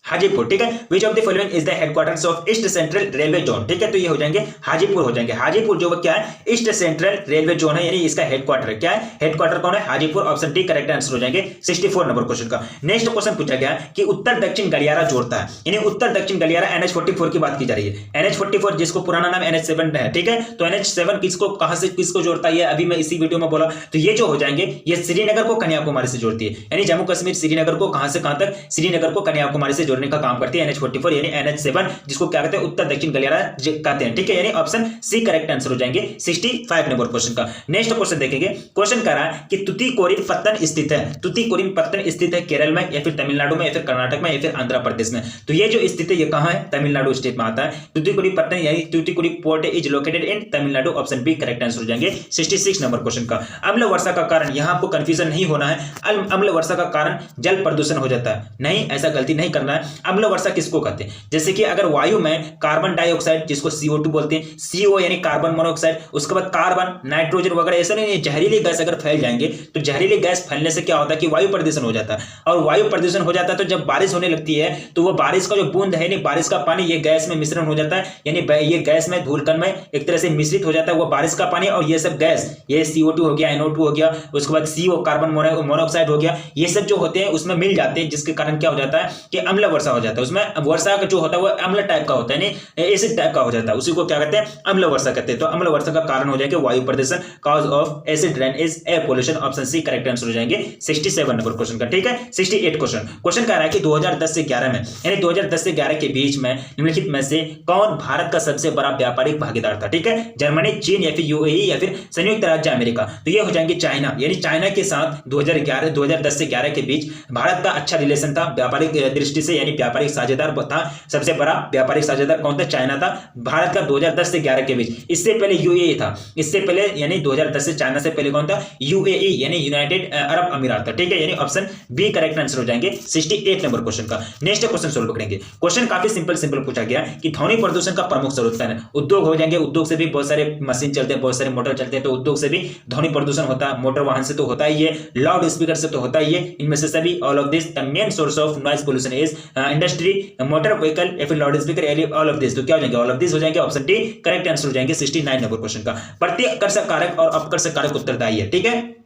हाजीपुर। ठीक है, which of the following is the headquarters of east central railway zone? ठीक है, तो ये हो जाएंगे हाजीपुर हो जाएंगे। हाजीपुर जो क्या है? ईस्ट सेंट्रल रेलवे जोन है, यानी इसका हेडक्वार्टर क्या है? हेडक्वार्टर कौन है? Hajipur. Option D correct answer हो जाएंगे 64 नंबर क्वेश्चन का। नेक्स्ट क्वेश्चन पूछा गया कि उत्तर दक्षिण गलियारा जोड़ता है, यानी उत्तर दक्षिण गलियारा NH44 की बात की जा रही है। NH44 जिसको पुराना नाम NH7 है। ठीक है, तो NH7 किसको कहां से किसको जोड़ता है अभी मैं इसी वीडियो में बोला। तो ये जो हो जाएंगे ये श्रीनगर को कन्याकुमारी से जोड़ती है, यानी जम्मू कश्मीर श्रीनगर को कहां से कहां तक? श्रीनगर को कन्याकुमारी से जोड़ने का काम करती है NH44 यानी NH7, जिसको क्या कहते हैं? उत्तर दक्षिण गलियारा कहते हैं। ठीक है, यानी ऑप्शन सी करेक्ट आंसर हो जाएंगे 65 नंबर क्वेश्चन का। नेक्स्ट क्वेश्चन देखेंगे, क्वेश्चन कह रहा है कि तुतीकोरिन पत्तन स्थित है। तुतीकोरिन पत्तन स्थित है केरल में या फिर तमिलनाडु में या फिर कर्नाटक में या फिर आंध्र प्रदेश में। तो ये जो स्थित है ये कहां है? तमिलनाडु स्टेट में आता है। तुतीकोरिन पत्तन यानी Tuticorin port is located in Tamil Nadu. Option B correct answer हो जाएंगे 66 नंबर क्वेश्चन का। अम्ल वर्षा का कारण, यहां आपको कंफ्यूजन नहीं होना है। अम्ल वर्षा का कारण जल प्रदूषण हो जाता है, नहीं, ऐसा गलती नहीं करना है। अम्ल वर्षा किसको कहते हैं? जैसे कि अगर वायु में कार्बन डाइऑक्साइड जिसको CO2 बोलते हैं, CO यानी कार्बन मोनोऑक्साइड, उसके बाद कार्बन, नाइट्रोजन वगैरह ऐसे नहीं, जहरीली गैस अगर फैल जाएंगे तो जहरीली गैस फैलने से क्या होता है कि वायु प्रदूषण हो जाता है। और वायु प्रदूषण हो जाता है तो जब बारिश होने लगती है तो वो बारिश का जो बूंद है, नहीं बारिश का पानी, ये गैस में मिश्रण हो जाता है, यानी ये गैस में धूलकण में एक तरह से मिश्रित हो जाता है वो बारिश का पानी। और ये सब गैस, ये CO2 हो गया, NO2 हो गया, उसके बाद CO कार्बन मोनोऑक्साइड हो गया, ये सब जो होते हैं उसमें मिल जाते हैं, जिसके कारण क्या हो जाता है कि अम्ल वर्षा हो जाता है। उसमें वर्षा का जो होता है वो अम्ल टाइप का होता है, नहीं एसिड टाइप का हो जाता है, उसी को क्या कहते हैं? अम्ल वर्षा कहते हैं। तो अम्ल वर्षा का कारण हो जाएगा वायु प्रदूषण, cause of acid rain is air pollution. Option C correct answer हो जाएंगे 67 नंबर क्वेश्चन का। ठीक है, 68 क्वेश्चन कह रहा है कि 2010 से 11 में, यानी 2010 से 11 के बीच में निम्नलिखित में से कौन भारत का सबसे बड़ा व्यापारिक भागीदार था? ठीक है, जर्मनी, चीन या फिर UAE या फिर संयुक्त राज्य अमेरिका। तो ये हो जाएंगे चाइना, यानी चाइना के साथ 2010 से 11 के बीच भारत का अच्छा रिलेशन था व्यापारिक दृष्टि से, यानी व्यापारिक साझेदार था। सबसे बड़ा व्यापारिक साझेदार कौन था? चाइना था भारत का 2010 से 11 के बीच। इससे पहले UAE था, इससे पहले यानी 2010 से चाइना से पहले कौन था? UAE यानी यूनाइटेड अरब अमीरात था। ठीक है, यानी ऑप्शन बी करेक्ट आंसर हो जाएंगे 68 नंबर क्वेश्चन का। नेक्स्ट क्वेश्चन सोल्व करेंगे। क्वेश्चन काफी सिंपल पूछा गया कि ध्वनि प्रदूषण का प्रमुख स्रोत है। उद्योग हो जाएंगे, उद्योग से भी बहुत सारे मशीन चलते हैं, बहुत सारे मोटर चलते हैं, तो उद्योग से भी ध्वनि प्रदूषण होता है। मोटर वाहन से तो होता ही है, लाउड स्पीकर से तो होता ही है। इनमें से सभी, all of this, the main source of noise pollution is industry, motor vehicle या फिर loud speaker, all of this. तो क्या हो जाएंगे? ऑल ऑफ दिस हो जाएंगे। ऑप्शन डी करेक्ट आंसर हो जाएंगे 69 नंबर क्वेश्चन का। प्रतिकर्षक कारक और अपकर्षक कारक उत्तरदायी है, ठीक है।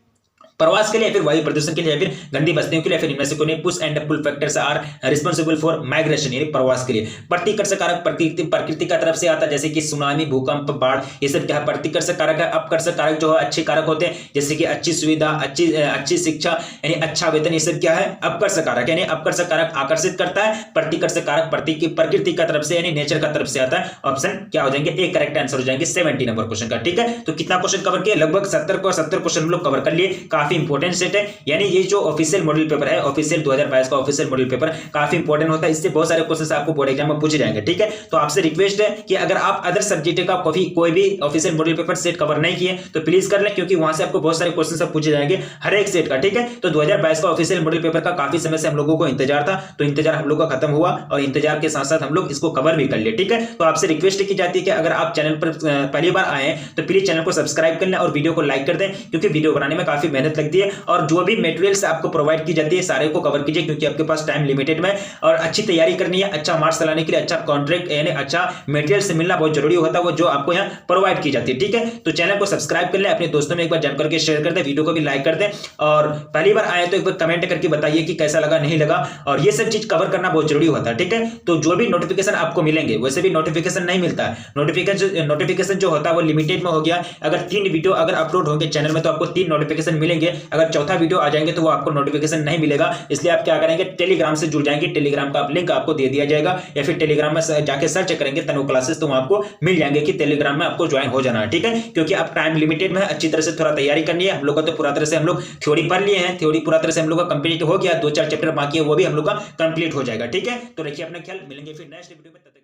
प्रवास के लिए, फिर वायु प्रदूषण के लिए, फिर गंदी बस्तियों के लिए, फिर इनमें से कोई push and pull factors are responsible for migration, यानी प्रवास के लिए। प्रतिकर्षक कारक प्रकृति का तरफ से आता है, जैसे कि सुनामी, भूकंप, बाढ़, ये सब क्या है? प्रतिकर्षक कारक है। अपकर्षक कारक जो है अच्छे कारक होते हैं, जैसे कि अच्छी सुविधा, अच्छी शिक्षा, यानी अच्छा वेतन, ये सब क्या है? अपकर्षक कारक। यानी अपकर्षक कारक आकर्षित करता है, प्रतिकर्षक कारक प्रकृति का तरफ से यानी नेचर का तरफ से आता है। ऑप्शन क्या हो जाएंगे? ए करेक्ट आंसर हो जाएंगे 70 नंबर क्वेश्चन का, ठीक है। तो कितना क्वेश्चन कवर किया? लगभग 70 क्वेश्चन हम लोग कवर कर लिए। काफी इंपॉर्टेंट सेट है, यानी ये जो ऑफिशियल मॉडल पेपर है, ऑफिशियल 2022 का ऑफिशियल मॉडल पेपर काफी इंपॉर्टेंट होता है। इससे बहुत सारे क्वेश्चंस आपको बोर्ड एग्जाम में पूछे जाएंगे, ठीक है। तो आपसे रिक्वेस्ट है कि अगर आप अदर सब्जेक्ट का कोई भी official model paper set cover नहीं किए तो प्लीज कर लें, क्योंकि वहां से आपको बहुत सारे क्वेश्चन पूछे जाएंगे हर एक सेट का, ठीक है। तो 2022 का ऑफिशियल मॉडल पेपर का काफी समय से हम लोगों को इंतजार था, तो इंतजार हम लोग का खत्म हुआ और इंतजार के साथ साथ हम लोग इसको कवर भी कर लिए, ठीक है। तो आपसे रिक्वेस्ट की जाती है कि अगर आप चैनल पर पहली बार आए हैं तो प्लीज चैनल को सब्सक्राइब कर लें और वीडियो को लाइक कर दें, क्योंकि वीडियो बनाने में काफी मेहनत लगती है और जो भी मटेरियल्स आपको प्रोवाइड की जाती है सारे को कवर कीजिए, क्योंकि आपके पास टाइम लिमिटेड में और अच्छी तैयारी करनी है। अच्छा मार्क्स लाने के लिए अच्छा कॉन्ट्रैक्ट यानी अच्छा मटेरियल से मिलना बहुत जरूरी होता है, वो जो आपको यहाँ प्रोवाइड की जाती है, ठीक है। तो चैनल को सब्सक्राइब कर लें, अपने दोस्तों में एक बार जान करके शेयर कर दें, वीडियो को भी लाइक कर दें और पहली बार आए तो एक बार कमेंट करके बताइए कि कैसा लगा, नहीं लगा। और ये सब चीज कवर करना बहुत जरूरी होता है, ठीक है। तो जो भी नोटिफिकेशन आपको मिलेंगे, वैसे भी नोटिफिकेशन नहीं मिलता है, नोटिफिकेशन जो होता है वो लिमिटेड में हो गया। अगर 3 वीडियो अगर अपलोड होंगे चैनल में तो आपको 3 नोटिफिकेशन मिलेंगे। अगर चौथा वीडियो आ जाएंगे तो वो आपको नोटिफिकेशन नहीं मिलेगा। इसलिए आप क्या करेंगे? टेलीग्राम से जुड़ जाएंगे, टेलीग्राम का लिंक आपको दे दिया जाएगा, या फिर टेलीग्राम में जाके सर्च करेंगे तनु क्लासेस तो आपको मिल जाएंगे कि टेलीग्राम में आपको ज्वाइन हो जाना है, ठीक है। क्योंकि अब टाइम लिमिटेड में है, अच्छी तरह से थोड़ा तैयारी करनी है। हम लोग का तो पूरा तरह से हम लोग थ्योरी पढ़ लिए हैं, थ्योरी पूरा तरह से हम लोग का कंप्लीट हो गया, 2-4 चैप्टर बाकी है वो भी हम लोग का कंप्लीट हो जाएगा, ठीक है। तो रखिए अपना ख्याल, मिलेंगे फिर नेक्स्ट वीडियो में।